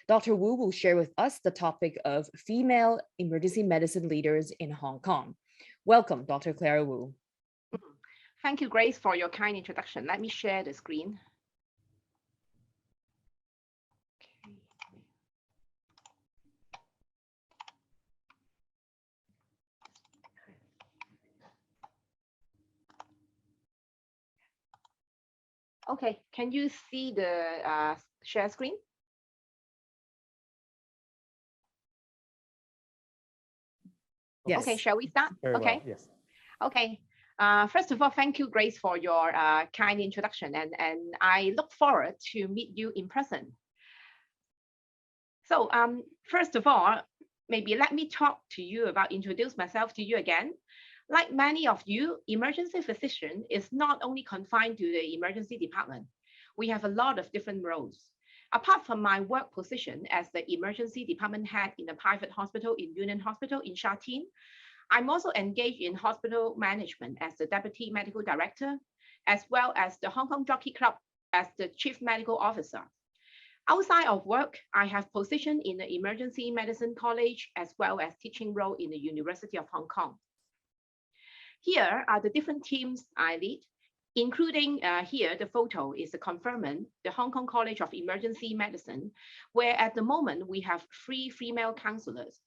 Dr. Wu will share with us the topic of female emergency medicine leaders in Hong Kong. Welcome, Dr. Clara Wu. Thank you, Grace, for your kind introduction. Let me share the screen. Okay, can you see the share screen? Yes. Okay, shall we start? Very okay. Well, yes. Okay. First of all, thank you, Grace, for your kind introduction, and I look forward to meet you in person. So, first of all, maybe let me talk to you about introduce myself to you again. Like many of you, emergency physician is not only confined to the emergency department. We have a lot of different roles. Apart from my work position as the emergency department head in a private hospital in Union Hospital in Sha Tin, I'm also engaged in hospital management as the deputy medical director, as well as the Hong Kong Jockey Club as the chief medical officer. Outside of work, I have position in the Emergency Medicine College as well as teaching role in the University of Hong Kong. Here are the different teams I lead, including here, the photo is a conferment, the Hong Kong College of Emergency Medicine, where at the moment we have 3 female counselors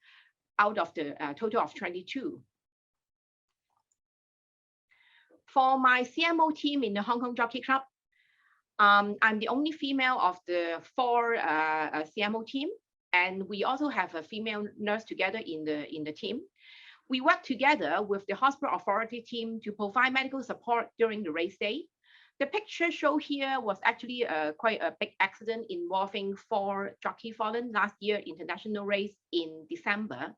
out of the total of 22. For my CMO team in the Hong Kong Jockey Club, I'm the only female of the 4 CMO team, and we also have a female nurse together in the team. We work together with the hospital authority team to provide medical support during the race day. The picture shown here was actually quite a big accident involving 4 jockey fallen last year international race in December,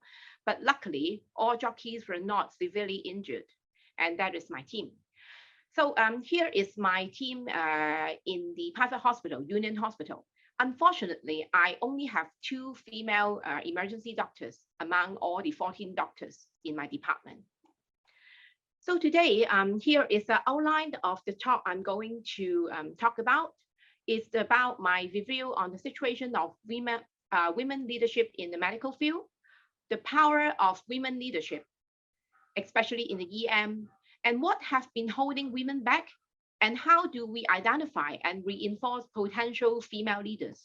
but luckily all jockeys were not severely injured, and that is my team. So here is my team in the private hospital, Union Hospital. Unfortunately, I only have 2 female emergency doctors among all the 14 doctors in my department. So today, here is an outline of the talk I'm going to talk about. It's about my review on the situation of women leadership in the medical field, the power of women leadership, especially in the EM, and what has been holding women back, and how do we identify and reinforce potential female leaders.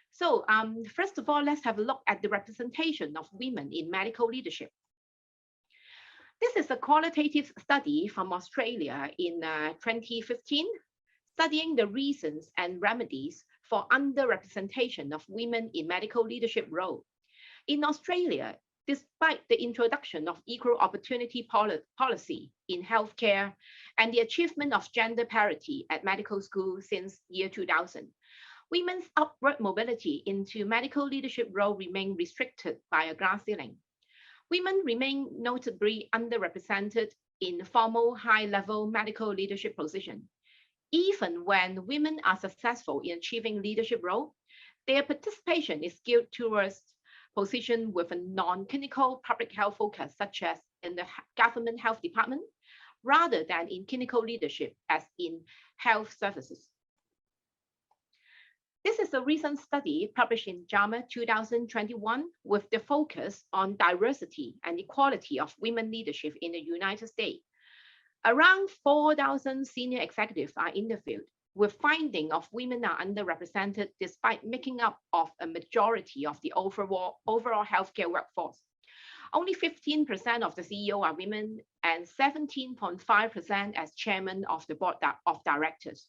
So first of all, let's have a look at the representation of women in medical leadership. This is a qualitative study from Australia in 2015, studying the reasons and remedies for underrepresentation of women in medical leadership role. In Australia, despite the introduction of equal opportunity policy in healthcare and the achievement of gender parity at medical school since year 2000, women's upward mobility into medical leadership role remain restricted by a glass ceiling. Women remain notably underrepresented in formal high-level medical leadership position. Even when women are successful in achieving leadership role, their participation is skewed towards position with a non-clinical public health focus, such as in the government health department, rather than in clinical leadership as in health services. This is a recent study published in JAMA 2021 with the focus on diversity and equality of women leadership in the United States. Around 4,000 senior executives are interviewed, with finding of women are underrepresented despite making up of a majority of the overall healthcare workforce. Only 15% of the CEO are women and 17.5% as chairman of the board of directors.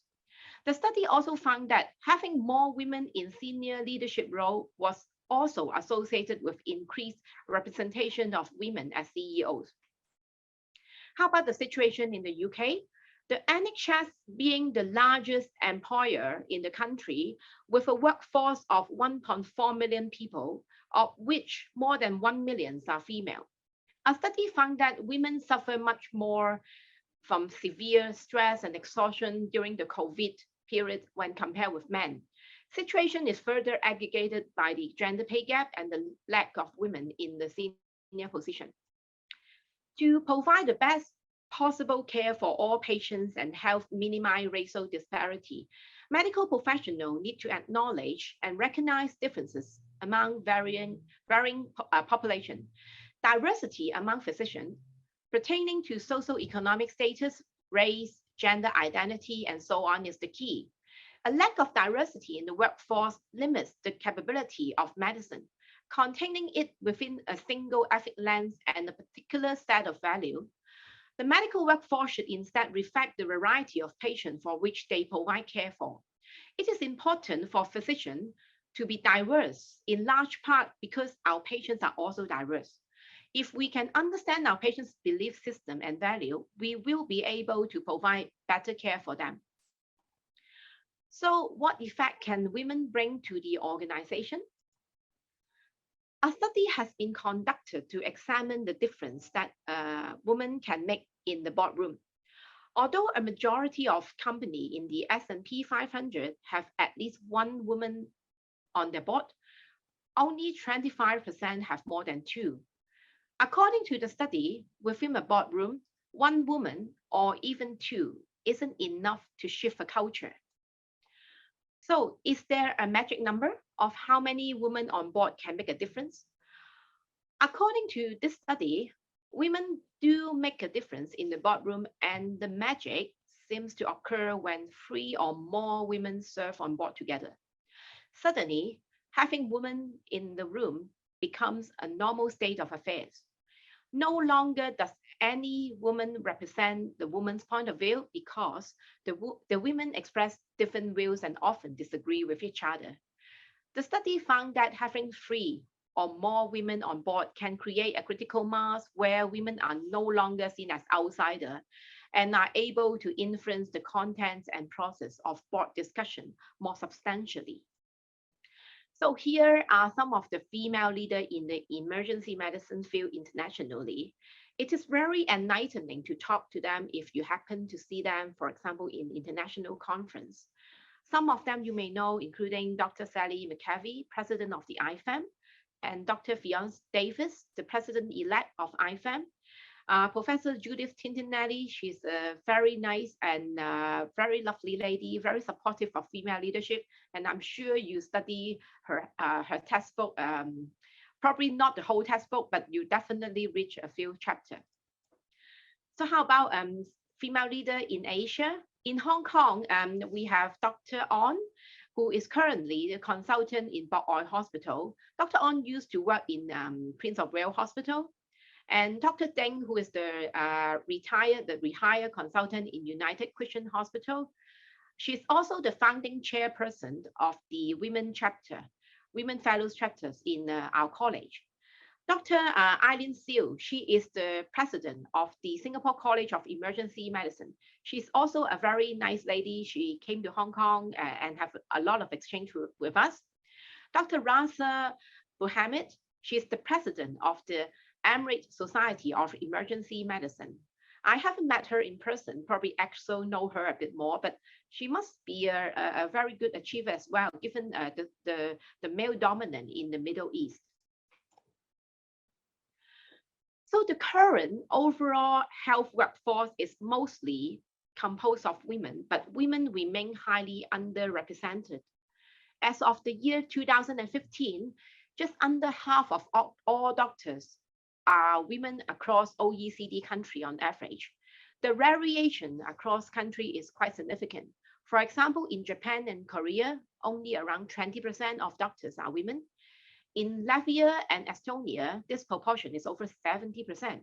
The study also found that having more women in senior leadership role was also associated with increased representation of women as CEOs. How about the situation in the UK? The NHS being the largest employer in the country with a workforce of 1.4 million people, of which more than 1 million are female. A study found that women suffer much more from severe stress and exhaustion during the COVID period when compared with men. Situation is further aggregated by the gender pay gap and the lack of women in the senior position. To provide the best possible care for all patients and help minimize racial disparity, Medical professionals need to acknowledge and recognize differences among varying population, diversity among physicians, pertaining to socioeconomic status, race, gender identity, and so on is the key. A lack of diversity in the workforce limits the capability of medicine, containing it within a single ethic lens and a particular set of value. The medical workforce should instead reflect the variety of patients for which they provide care for. It is important for physicians to be diverse in large part because our patients are also diverse. If we can understand our patients' belief system and value, we will be able to provide better care for them. So what effect can women bring to the organization? A study has been conducted to examine the difference that women can make in the boardroom. Although a majority of companies in the S&P 500 have at least one woman on their board, only 25% have more than two. According to the study, within a boardroom, one woman or even two isn't enough to shift a culture. So is there a magic number of how many women on board can make a difference? According to this study, women do make a difference in the boardroom, and the magic seems to occur when 3 or more women serve on board together. Suddenly, having women in the room becomes a normal state of affairs. No longer does any woman represent the woman's point of view because the women express different views and often disagree with each other. The study found that having 3 or more women on board can create a critical mass where women are no longer seen as outsiders and are able to influence the contents and process of board discussion more substantially. So here are some of the female leaders in the emergency medicine field internationally. It is very enlightening to talk to them if you happen to see them, for example, in international conference. Some of them you may know, including Dr. Sally McKevy, president of the IFEM, and Dr. Fionn Davis, the president-elect of IFEM. Professor Judith Tintinelli, she's a very nice and very lovely lady, very supportive of female leadership. And I'm sure you study her textbook, probably not the whole textbook, but you definitely reach a few chapters. So how about female leader in Asia? In Hong Kong, we have Dr. On, who is currently the consultant in Bok Oi Hospital. Dr. On used to work in Prince of Wales Hospital. And Dr. Deng, who is the rehired consultant in United Christian Hospital. She's also the founding chairperson of the Women Fellows chapters in our college. Dr. Eileen Siu, she is the president of the Singapore College of Emergency Medicine. She's also a very nice lady. She came to Hong Kong and have a lot of exchange with us. Dr. Raza Mohammed, she's the president of the Emirates Society of Emergency Medicine. I haven't met her in person, probably actually know her a bit more, but she must be a very good achiever as well, given the male dominant in the Middle East. So the current overall health workforce is mostly composed of women, but women remain highly underrepresented. As of the year 2015, just under half of all doctors are women across OECD countries on average. The variation across country is quite significant. For example, in Japan and Korea, only around 20% of doctors are women. In Latvia and Estonia, this proportion is over 70%.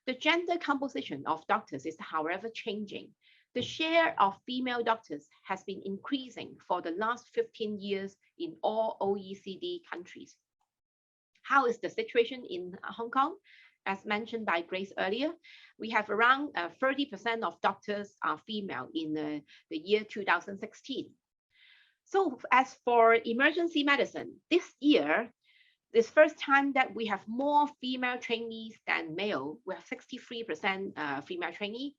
The gender composition of doctors is, however, changing. The share of female doctors has been increasing for the last 15 years in all OECD countries. How is the situation in Hong Kong? As mentioned by Grace earlier, we have around 30% of doctors are female in the year 2016. So as for emergency medicine, this year, this first time that we have more female trainees than male. We have 63% female trainee.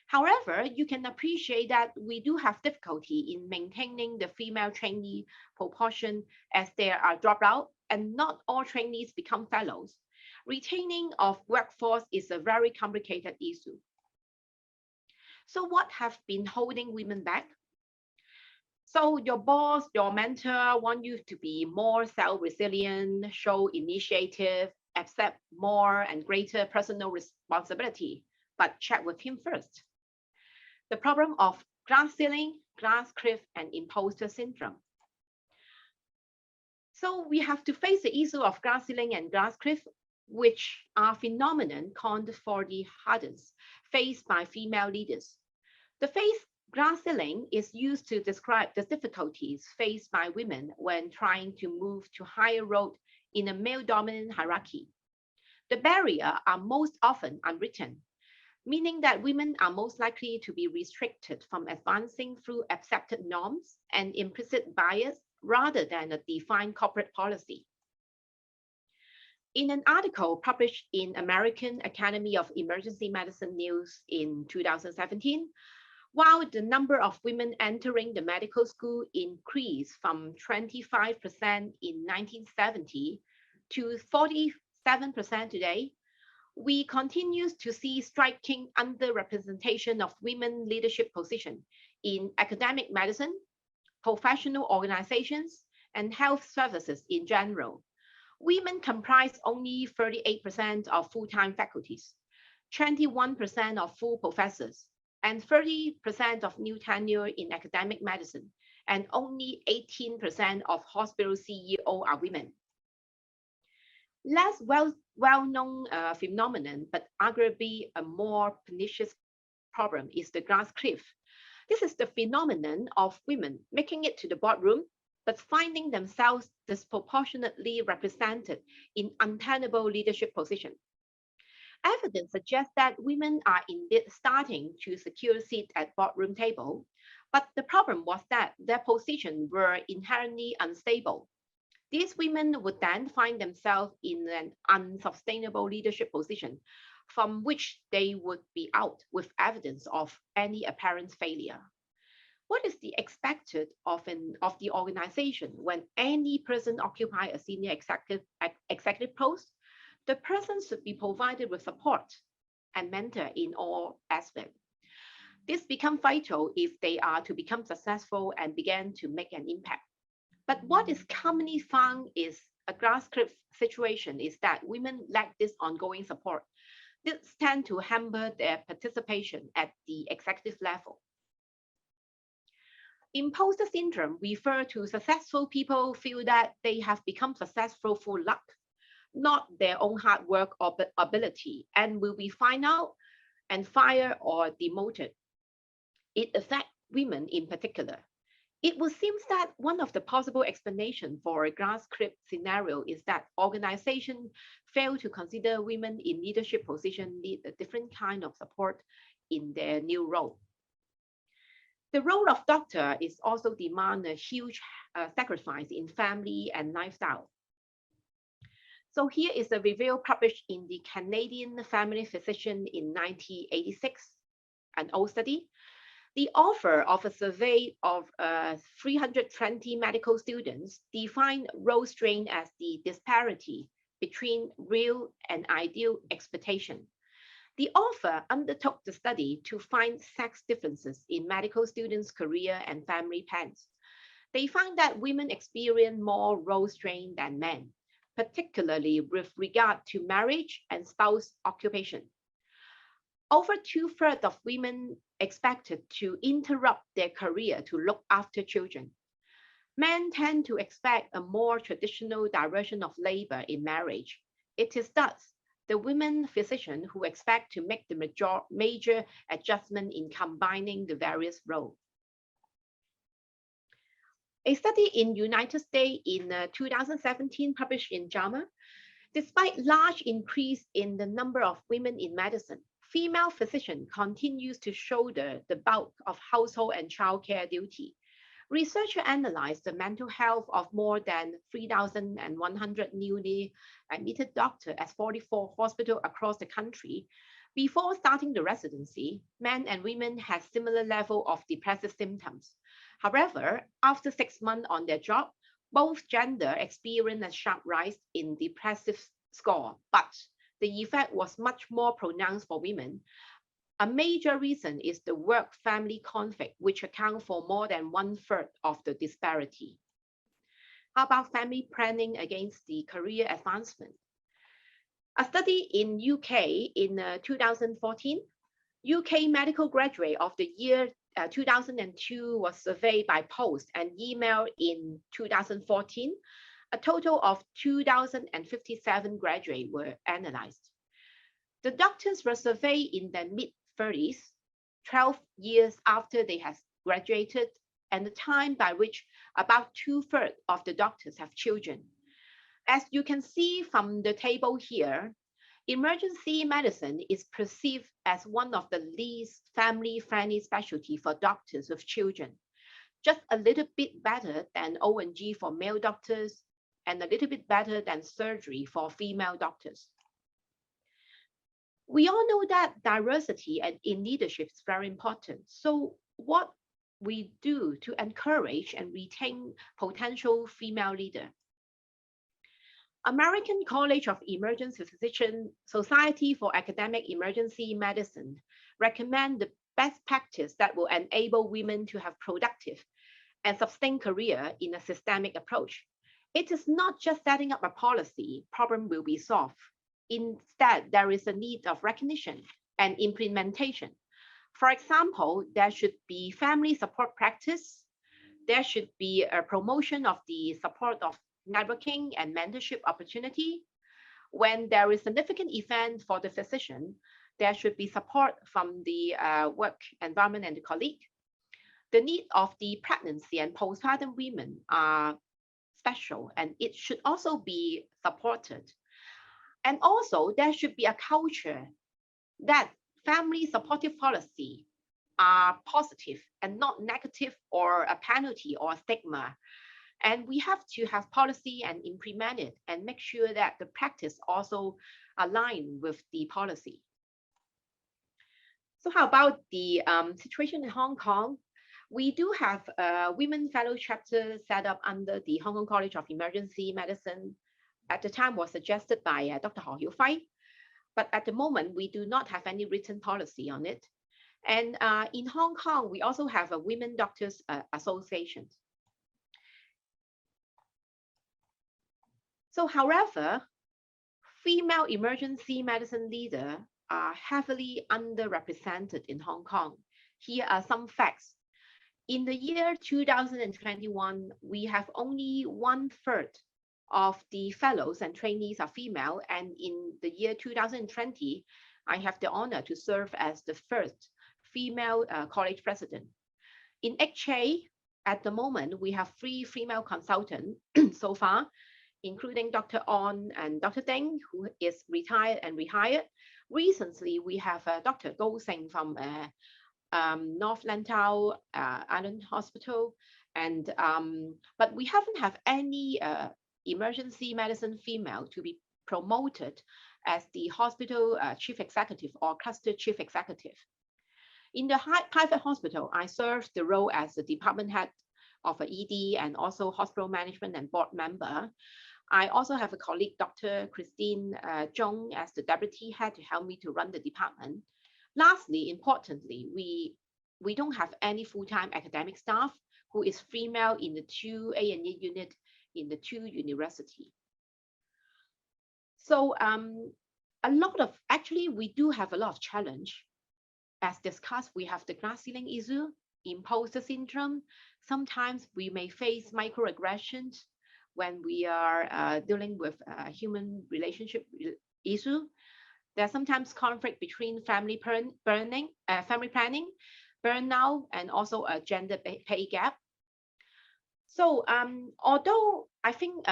However, you can appreciate that we do have difficulty in maintaining the female trainee proportion as there are dropout and not all trainees become fellows. Retaining of workforce is a very complicated issue. So what have been holding women back? So your boss, your mentor want you to be more self-resilient, show initiative, accept more and greater personal responsibility, but check with him first. The problem of glass ceiling, glass cliff, and imposter syndrome. So we have to face the issue of glass ceiling and glass cliff, which are phenomenon called for the hardest faced by female leaders. The phrase glass ceiling is used to describe the difficulties faced by women when trying to move to higher roles in a male-dominant hierarchy. The barriers are most often unwritten, meaning that women are most likely to be restricted from advancing through accepted norms and implicit bias rather than a defined corporate policy. In an article published in American Academy of Emergency Medicine News in 2017, while the number of women entering the medical school increased from 25% in 1970 to 47% today, we continue to see striking underrepresentation of women leadership positions in academic medicine, professional organizations, and health services in general. Women comprise only 38% of full-time faculties, 21% of full professors, and 30% of new tenure in academic medicine, and only 18% of hospital CEO are women. Less well-known phenomenon, but arguably a more pernicious problem is the glass cliff. This is the phenomenon of women making it to the boardroom, but finding themselves disproportionately represented in untenable leadership positions. Evidence suggests that women are indeed starting to secure seats at boardroom table, but the problem was that their positions were inherently unstable. These women would then find themselves in an unsustainable leadership position from which they would be out with evidence of any apparent failure. What is the expected of the organization when any person occupies a senior executive post? The person should be provided with support and mentor in all aspects. This becomes vital if they are to become successful and begin to make an impact. But what is commonly found is a glass cliff situation is that women lack this ongoing support. This tends to hamper their participation at the executive level. Imposter syndrome refers to successful people feel that they have become successful through luck, not their own hard work or ability, and will be found out and fired or demoted. It affects women in particular. It would seem that one of the possible explanations for a glass cliff scenario is that organizations fail to consider women in leadership positions need a different kind of support in their new role. The role of doctor is also demand a huge sacrifice in family and lifestyle. So here is a review published in the Canadian Family Physician in 1986, an old study. The author of a survey of 320 medical students defined role strain as the disparity between real and ideal expectation. The author undertook the study to find sex differences in medical students' career and family plans. They found that women experience more role strain than men, particularly with regard to marriage and spouse occupation. Over 2/3 of women expected to interrupt their career to look after children. Men tend to expect a more traditional diversion of labor in marriage. It is thus the women physicians who expect to make the major adjustment in combining the various roles. A study in United States in 2017 published in JAMA, despite large increase in the number of women in medicine, female physician continues to shoulder the bulk of household and childcare duty. Researchers analyzed the mental health of more than 3,100 newly admitted doctors at 44 hospitals across the country. Before starting the residency, men and women had similar level of depressive symptoms. However, after 6 months on their job, both gender experienced a sharp rise in depressive score, but the effect was much more pronounced for women. A major reason is the work-family conflict, which account for more than 1/3 of the disparity. How about family planning against the career advancement? A study in UK in 2014, UK medical graduate of the year 2002 was surveyed by post and email in 2014. A total of 2,057 graduates were analyzed. The doctors were surveyed in their mid-30s, 12 years after they had graduated, and the time by which about 2/3 of the doctors have children. As you can see from the table here, emergency medicine is perceived as one of the least family-friendly specialty for doctors with children, just a little bit better than O&G for male doctors and a little bit better than surgery for female doctors. We all know that diversity and in leadership is very important. So what we do to encourage and retain potential female leader? American College of Emergency Physicians Society for Academic Emergency Medicine recommend the best practice that will enable women to have productive and sustained career in a systemic approach. It is not just setting up a policy, problem will be solved. Instead, there is a need of recognition and implementation. For example, there should be family support practice. There should be a promotion of the support of networking and mentorship opportunity. When there is a significant event for the physician, there should be support from the work environment and the colleague. The need of the pregnancy and postpartum women are special, and it should also be supported. And also, there should be a culture that family supportive policy are positive and not negative or a penalty or a stigma. And we have to have policy and implement it and make sure that the practice also align with the policy. So how about the situation in Hong Kong? We do have a Women Fellow chapter set up under the Hong Kong College of Emergency Medicine. At the time was suggested by Dr. Ho Hiu Fai. But at the moment, we do not have any written policy on it. And in Hong Kong, we also have a Women Doctors Association. So however, female emergency medicine leaders are heavily underrepresented in Hong Kong. Here are some facts. In the year 2021, we have only 1/3 of the fellows and trainees are female. And in the year 2020, I have the honor to serve as the first female college president. In HA, at the moment, we have 3 female consultants so far, including Dr. On and Dr. Deng, who is retired and rehired. Recently, we have Dr. Goh Seng from North Lantau Island Hospital. And but we haven't have any emergency medicine female to be promoted as the hospital chief executive or cluster chief executive. In the private hospital, I served the role as the department head of an ED and also hospital management and board member. I also have a colleague, Dr. Christine Zhong, as the deputy head to help me to run the department. Lastly, importantly, we don't have any full-time academic staff who is female in the 2 A&E unit in the 2 university. So actually, we do have a lot of challenge. As discussed, we have the glass ceiling issue, imposter syndrome. Sometimes we may face microaggressions when we are dealing with human relationship issue. There's sometimes conflict between family planning, burnout, and also a gender pay gap. So although I think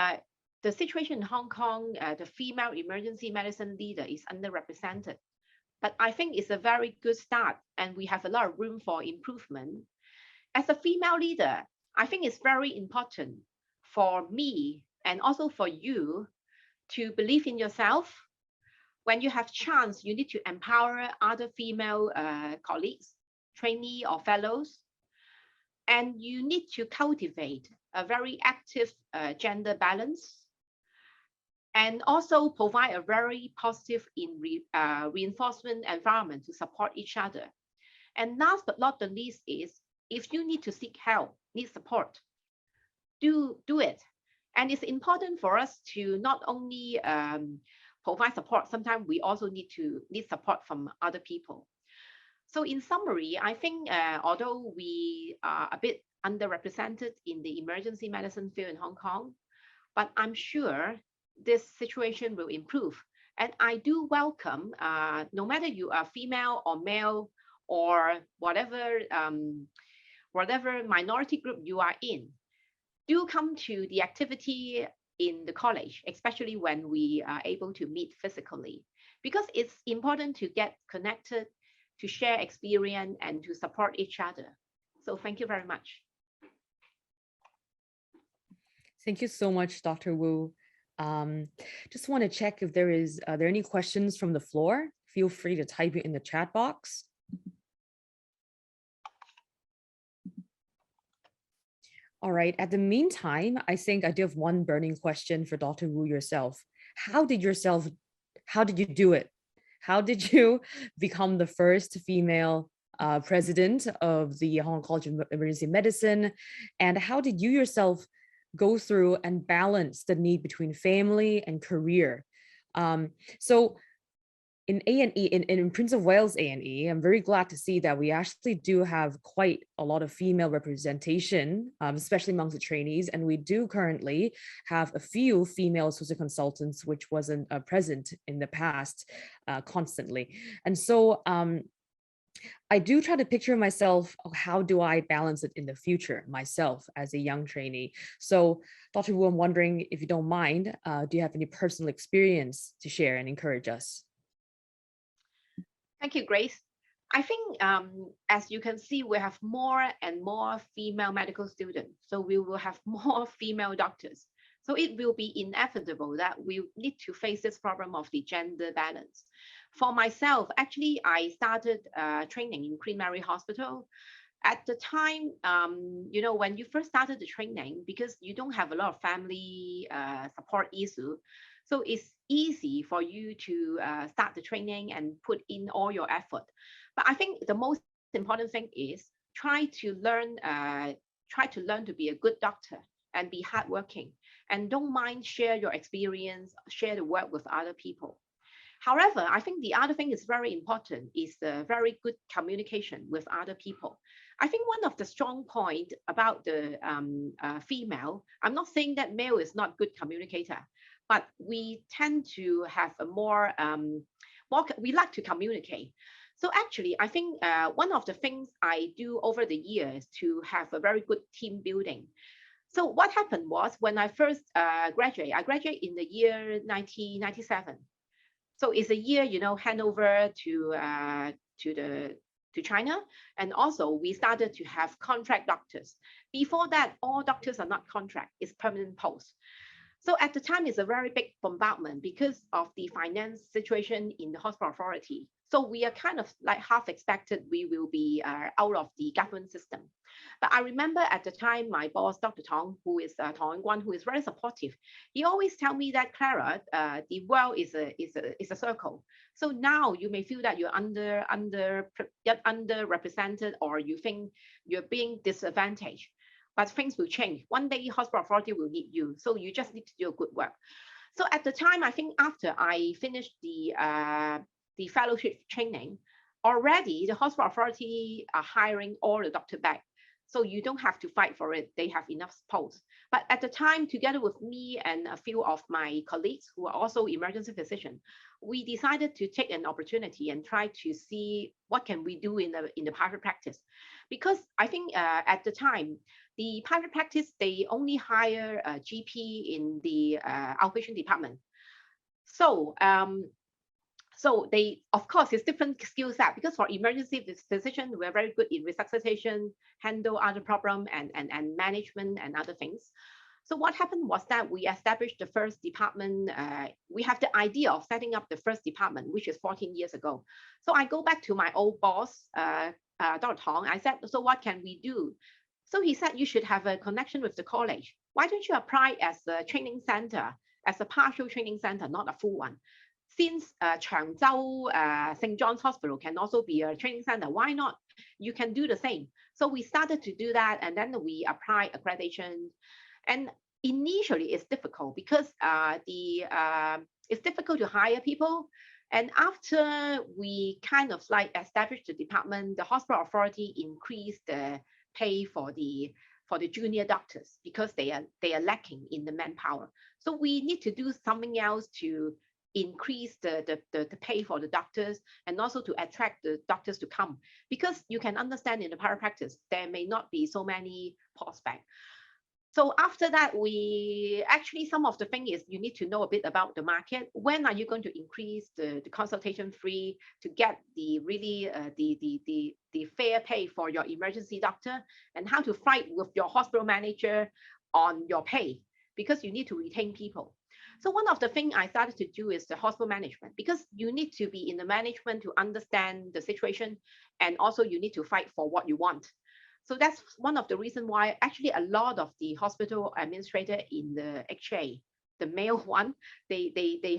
the situation in Hong Kong, the female emergency medicine leader is underrepresented, but I think it's a very good start and we have a lot of room for improvement. As a female leader, I think it's very important for me and also for you to believe in yourself. When you have chance, you need to empower other female colleagues, trainee or fellows, and you need to cultivate a very active gender balance. and also provide a very positive reinforcement environment to support each other. And last but not the least is, if you need to seek help, need support, do it. And it's important for us to not only provide support, sometimes we also need support from other people. So in summary, I think although we are a bit underrepresented in the emergency medicine field in Hong Kong, but I'm sure this situation will improve. And I do welcome, no matter you are female or male or whatever minority group you are in, do come to the activity in the college, especially when we are able to meet physically, because it's important to get connected, to share experience, and to support each other. So thank you very much. Thank you so much, Dr. Wu. Just want to check if there are any questions from the floor. Feel free to type it in the chat box. All right, at the meantime, I think I do have one burning question for Dr. Wu yourself. How did you do it? How did you become the first female president of the Hong Kong College of Emergency Medicine? And how did you yourself go through and balance the need between family and career? So in A&E, in Prince of Wales A&E, I'm very glad to see that we actually do have quite a lot of female representation, especially amongst the trainees. And we do currently have a few female associate consultants, which wasn't present in the past constantly. And so I do try to picture myself, how do I balance it in the future myself as a young trainee? So Dr. Wu, I'm wondering, if you don't mind, do you have any personal experience to share and encourage us? Thank you, Grace. I think, as you can see, we have more and more female medical students. So we will have more female doctors. So it will be inevitable that we need to face this problem of the gender balance. For myself, actually, I started training in Queen Mary Hospital. At the time, when you first started the training, because you don't have a lot of family support issue, so it's easy for you to start the training and put in all your effort. But I think the most important thing is try to learn to be a good doctor and be hardworking, and don't mind share your experience, share the work with other people. However, I think the other thing is very important is the very good communication with other people. I think one of the strong point about the female, I'm not saying that male is not good communicator, but we tend to have a more we like to communicate. So actually, I think one of the things I do over the years to have a very good team building. So what happened was, when I first graduated, I graduated in the year 1997. So it's a year, handover to China. And also we started to have contract doctors. Before that, all doctors are not contract, it's permanent posts. So at the time, it's a very big bombardment because of the finance situation in the hospital authority. So we are kind of like half expected we will be out of the government system. But I remember at the time, my boss, Dr. Tong, who is Tong Guan, who is very supportive, he always tell me that, Clara, the world is a circle. So now you may feel that you're underrepresented, or you think you're being disadvantaged. But things will change. One day, hospital authority will need you. So you just need to do a good work. So at the time, I think after I finished the fellowship training, already the hospital authority are hiring all the doctor back. So you don't have to fight for it. They have enough posts. But at the time, together with me and a few of my colleagues who are also emergency physicians, we decided to take an opportunity and try to see what can we do in the private practice. Because I think at the time, the private practice, they only hire a GP in the outpatient department. So so they, of course, it's different skill set, because for emergency physician, we're very good in resuscitation, handle other problem and management and other things. So what happened was that we established the first department. We have the idea of setting up the first department, which is 14 years ago. So I go back to my old boss, Dr. Tong. I said, so what can we do? So he said, you should have a connection with the college. Why don't you apply as a training center as a partial training center, not a full one. Since Changzhou St. John's Hospital can also be a training center, why not? You can do the same. So we started to do that, and then we apply accreditation. And initially, it's difficult because it's difficult to hire people. And after we kind of like established the department, the hospital authority increased the pay for the junior doctors because they are lacking in the manpower. So we need to do something else to increase the pay for the doctors and also to attract the doctors to come, because you can understand in the private practice there may not be so many prospects. So after that, we actually, some of the thing is you need to know a bit about the market. When are you going to increase the consultation fee to get the really the fair pay for your emergency doctor, and how to fight with your hospital manager on your pay, because you need to retain people. So one of the things I started to do is the hospital management, because you need to be in the management to understand the situation, and also you need to fight for what you want. So that's one of the reasons why actually a lot of the hospital administrator in the HA, the male one, they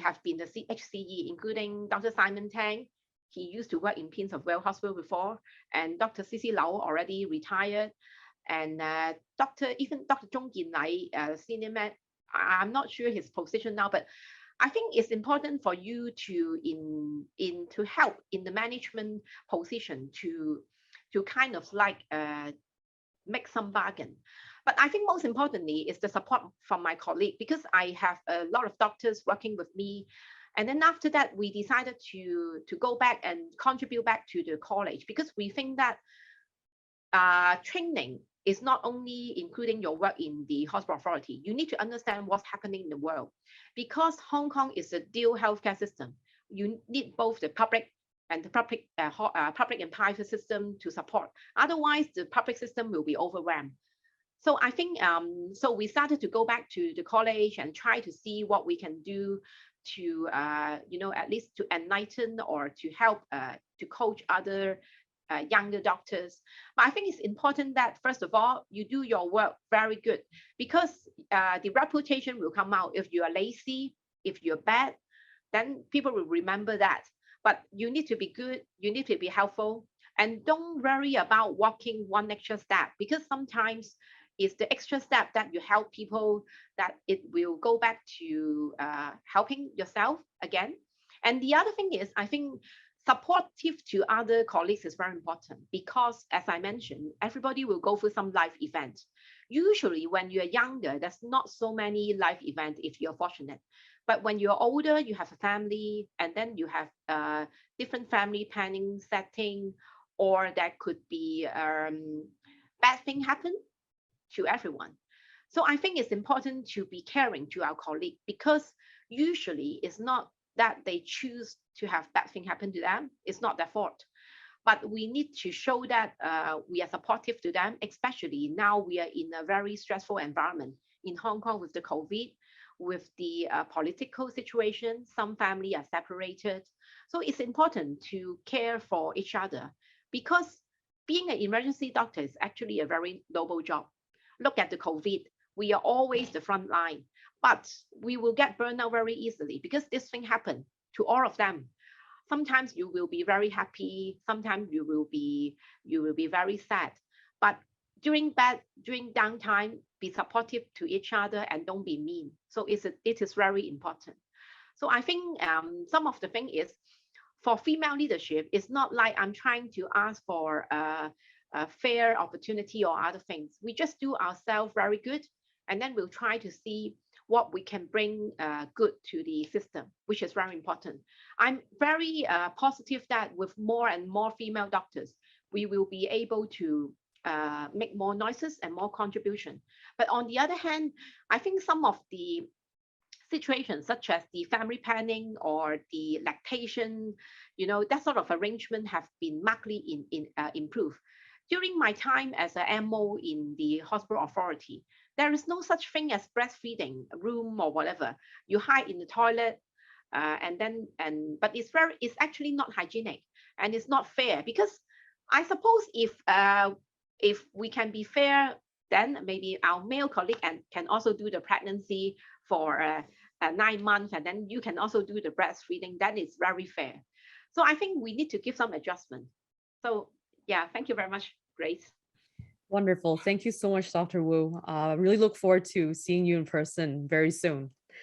have been the HCE, including Dr. Simon Tang. He used to work in Prince of Wales Hospital before, and Dr. Cici Lau already retired, and Dr. Zhong Jinlai, senior man, I'm not sure his position now, but I think it's important for you to help in the management position to kind of like make some bargain. But I think most importantly is the support from my colleague, because I have a lot of doctors working with me. And then after that, we decided to go back and contribute back to the college, because we think that training is not only including your work in the hospital authority. You need to understand what's happening in the world, because Hong Kong is a dual healthcare system. You need both the public and the public and private system to support. Otherwise, the public system will be overwhelmed. So I think, so we started to go back to the college and try to see what we can do to, at least to enlighten or to help to coach other younger doctors. But I think it's important that, first of all, you do your work very good, because the reputation will come out. If you are lazy, if you're bad, then people will remember that. But you need to be good, you need to be helpful, and don't worry about walking one extra step, because sometimes it's the extra step that you help people that it will go back to helping yourself again. And the other thing is, I think supportive to other colleagues is very important, because as I mentioned, everybody will go through some life event. Usually when you're younger, there's not so many life events if you're fortunate. But when you're older, you have a family, and then you have different family planning setting, or that could be bad thing happen to everyone. So I think it's important to be caring to our colleague, because usually it's not that they choose to have bad thing happen to them. It's not their fault. But we need to show that we are supportive to them, especially now we are in a very stressful environment in Hong Kong with the COVID, with the political situation. Some family are separated. So it's important to care for each other, because being an emergency doctor is actually a very noble job. Look at the COVID. We are always the front line, but we will get burned out very easily, because this thing happened to all of them. Sometimes you will be very happy. Sometimes you will be very sad. But during downtime, be supportive to each other and don't be mean. So it is very important. So I think some of the thing is, for female leadership, it's not like I'm trying to ask for a fair opportunity or other things. We just do ourselves very good, and then we'll try to see what we can bring good to the system, which is very important. I'm very positive that with more and more female doctors, we will be able to make more noises and more contribution. But on the other hand, I think some of the situations, such as the family planning or the lactation, that sort of arrangement have been markedly improved. During my time as a MO in the hospital authority, there is no such thing as breastfeeding room or whatever. You hide in the toilet, but it's actually not hygienic, and it's not fair, because I suppose if we can be fair, then maybe our male colleague can also do the pregnancy for 9 months, and then you can also do the breastfeeding. That is very fair. So I think we need to give some adjustment. So yeah, thank you very much, Grace. Wonderful. Thank you so much, Dr. Wu. Really look forward to seeing you in person very soon.